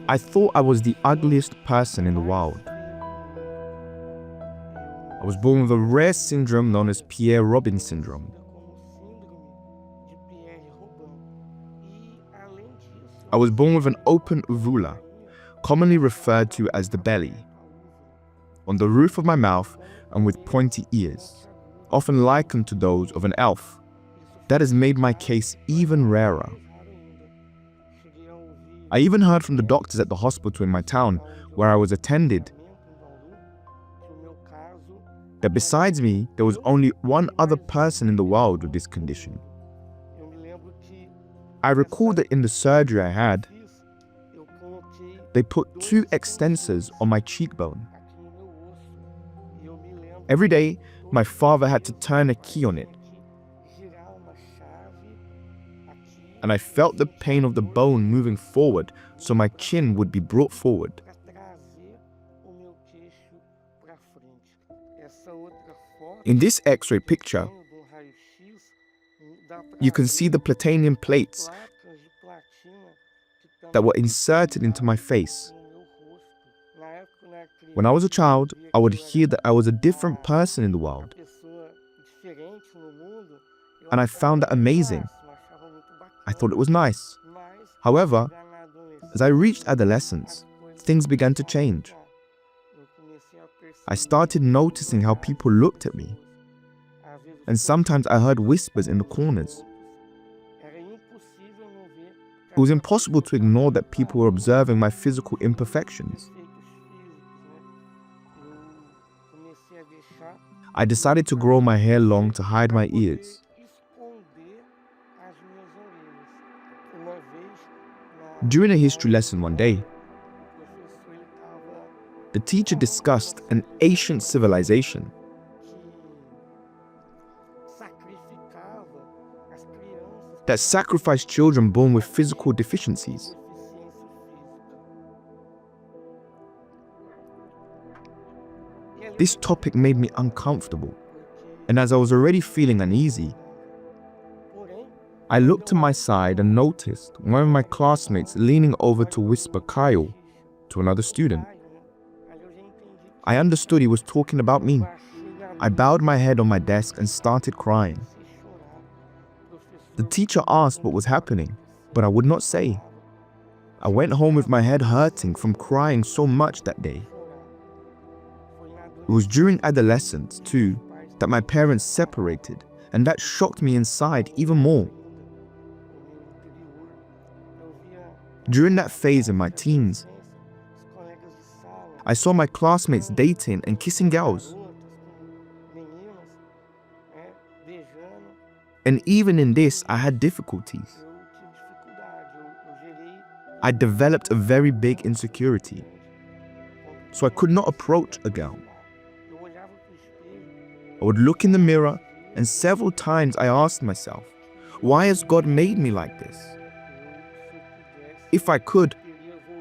I thought I was the ugliest person in the world. I was born with a rare syndrome known as Pierre-Robin syndrome. I was born with an open uvula, commonly referred to as the belly, on the roof of my mouth and with pointy ears, often likened to those of an elf. That has made my case even rarer. I even heard from the doctors at the hospital in my town, where I was attended, that besides me, there was only one other person in the world with this condition. I recall that in the surgery I had, they put 2 extensors on my cheekbone. Every day, my father had to turn a key on it, and I felt the pain of the bone moving forward, so my chin would be brought forward. In this X-ray picture, you can see the platinum plates that were inserted into my face. When I was a child, I would hear that I was a different person in the world, and I found that amazing. I thought it was nice. However, as I reached adolescence, things began to change. I started noticing how people looked at me, and sometimes I heard whispers in the corners. It was impossible to ignore that people were observing my physical imperfections. I decided to grow my hair long to hide my ears. During a history lesson one day, the teacher discussed an ancient civilization that sacrificed children born with physical deficiencies. This topic made me uncomfortable, and as I was already feeling uneasy, I looked to my side and noticed one of my classmates leaning over to whisper CAIO to another student. I understood he was talking about me. I bowed my head on my desk and started crying. The teacher asked what was happening, but I would not say. I went home with my head hurting from crying so much that day. It was during adolescence, too, that my parents separated, and that shocked me inside even more. During that phase in my teens, I saw my classmates dating and kissing girls. And even in this, I had difficulties. I developed a very big insecurity, so I could not approach a girl. I would look in the mirror, and several times I asked myself, why has God made me like this? If I could,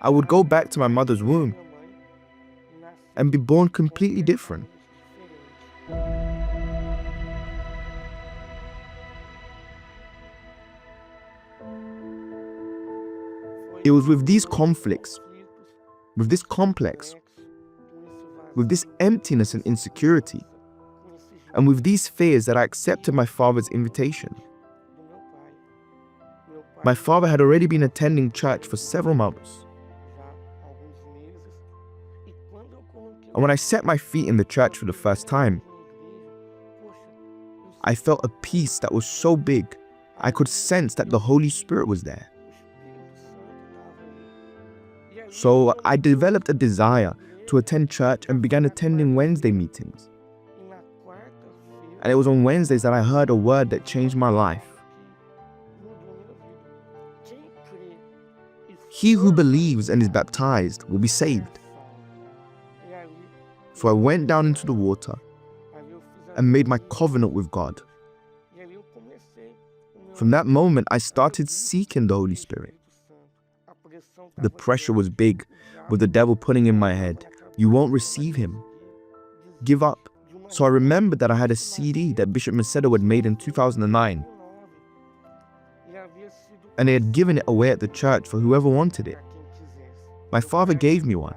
I would go back to my mother's womb and be born completely different. It was with these conflicts, with this complex, with this emptiness and insecurity, and with these fears that I accepted my father's invitation. My father had already been attending church for several months. And when I set my feet in the church for the first time, I felt a peace that was so big, I could sense that the Holy Spirit was there. So I developed a desire to attend church and began attending Wednesday meetings. And it was on Wednesdays that I heard a word that changed my life. He who believes and is baptized will be saved. So I went down into the water and made my covenant with God. From that moment, I started seeking the Holy Spirit. The pressure was big, with the devil putting in my head, you won't receive him. Give up. So I remembered that I had a CD that Bishop Macedo had made in 2009, and they had given it away at the church for whoever wanted it. My father gave me one,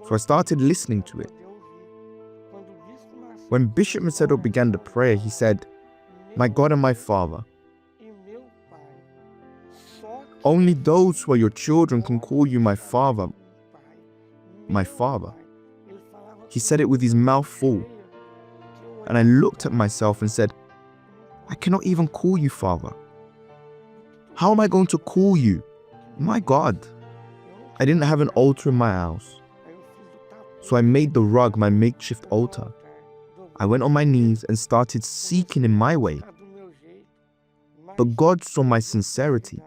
so I started listening to it. When Bishop Macedo began the prayer, he said, "My God and my Father, only those who are your children can call you my Father, my Father." He said it with his mouth full, and I looked at myself and said, "I cannot even call you Father. How am I going to call you my God?" I didn't have an altar in my house, so I made the rug my makeshift altar. I went on my knees and started seeking in my way. But God saw my sincerity.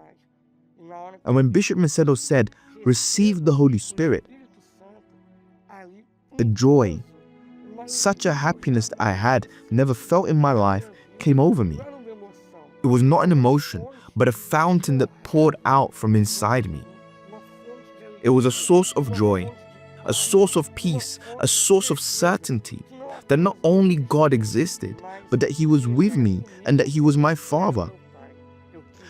And when Bishop Macedo said, "Receive the Holy Spirit," the joy, such a happiness that I had never felt in my life, came over me. It was not an emotion, but a fountain that poured out from inside me. It was a source of joy, a source of peace, a source of certainty that not only God existed, but that He was with me and that He was my Father.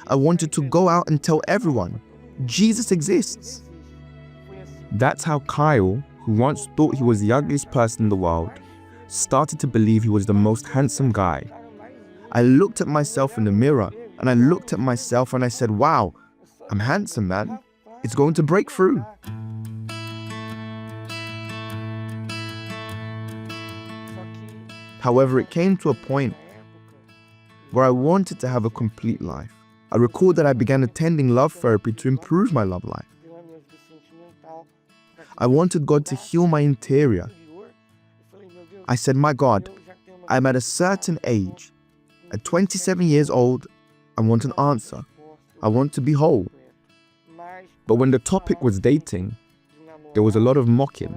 I wanted to go out and tell everyone, Jesus exists. That's how CAIO, who once thought he was the ugliest person in the world, started to believe he was the most handsome guy. I looked at myself in the mirror, and I looked at myself and I said, "Wow, I'm handsome, man. It's going to break through." However, it came to a point where I wanted to have a complete life. I recall that I began attending love therapy to improve my love life. I wanted God to heal my interior. I said, "My God, I'm at a certain age. At 27 years old, I want an answer. I want to be whole." But when the topic was dating, there was a lot of mocking.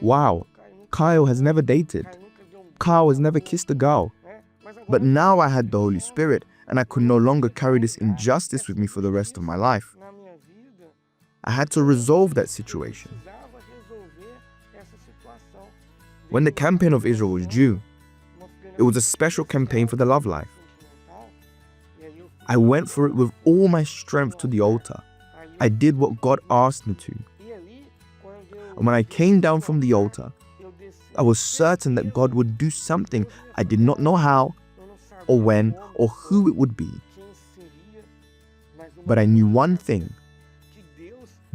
Wow, CAIO has never dated. CAIO has never kissed a girl. But now I had the Holy Spirit, and I could no longer carry this injustice with me for the rest of my life. I had to resolve that situation. When the campaign of Israel was due, it was a special campaign for the love life. I went for it with all my strength to the altar. I did what God asked me to. And when I came down from the altar, I was certain that God would do something. I did not know how, or when, or who it would be. But I knew one thing: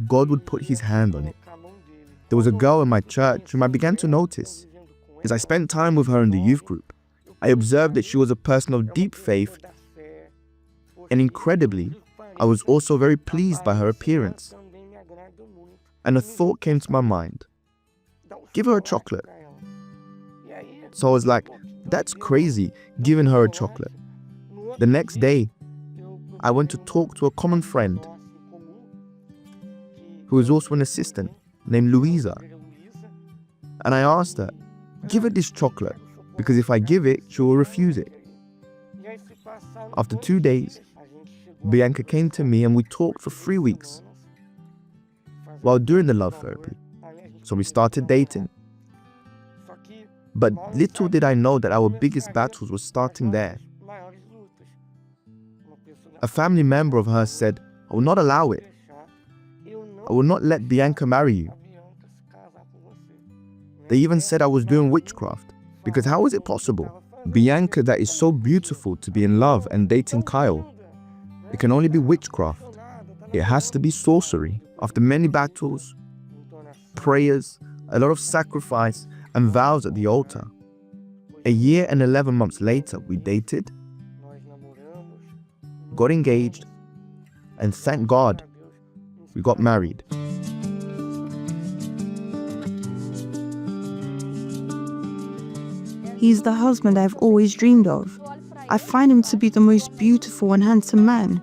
God would put His hand on it. There was a girl in my church whom I began to notice. As I spent time with her in the youth group, I observed that she was a person of deep faith, and incredibly, I was also very pleased by her appearance. And a thought came to my mind: give her a chocolate. So I was like, that's crazy, giving her a chocolate. The next day, I went to talk to a common friend who is also an assistant named Louisa. And I asked her, give her this chocolate, because if I give it, she will refuse it. After 2 days, Bianca came to me and we talked for 3 weeks while doing the love therapy. So we started dating. But little did I know that our biggest battles were starting there. A family member of hers said, "I will not allow it. I will not let Bianca marry you." They even said I was doing witchcraft, because how is it possible? Bianca that is so beautiful to be in love and dating CAIO. It can only be witchcraft. It has to be sorcery. After many battles, prayers, a lot of sacrifice, and vows at the altar, a year and 11 months later, we dated, got engaged, and thank God, we got married. He's the husband I've always dreamed of. I find him to be the most beautiful and handsome man.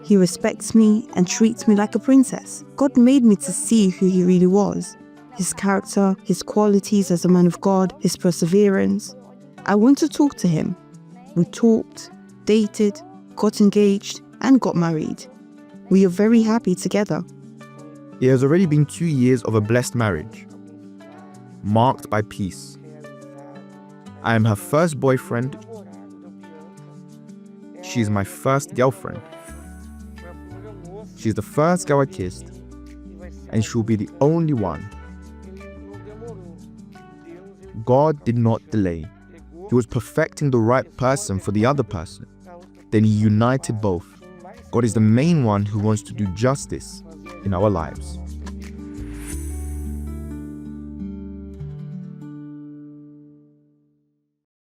He respects me and treats me like a princess. God made me to see who he really was. His character, his qualities as a man of God, his perseverance. I want to talk to him. We talked, dated, got engaged, and got married. We are very happy together. It has already been 2 years of a blessed marriage, marked by peace, I am her first boyfriend. She is my first girlfriend. She's the first girl I kissed, and she'll be the only one. God did not delay. He was perfecting the right person for the other person. Then He united both. God is the main one who wants to do justice in our lives.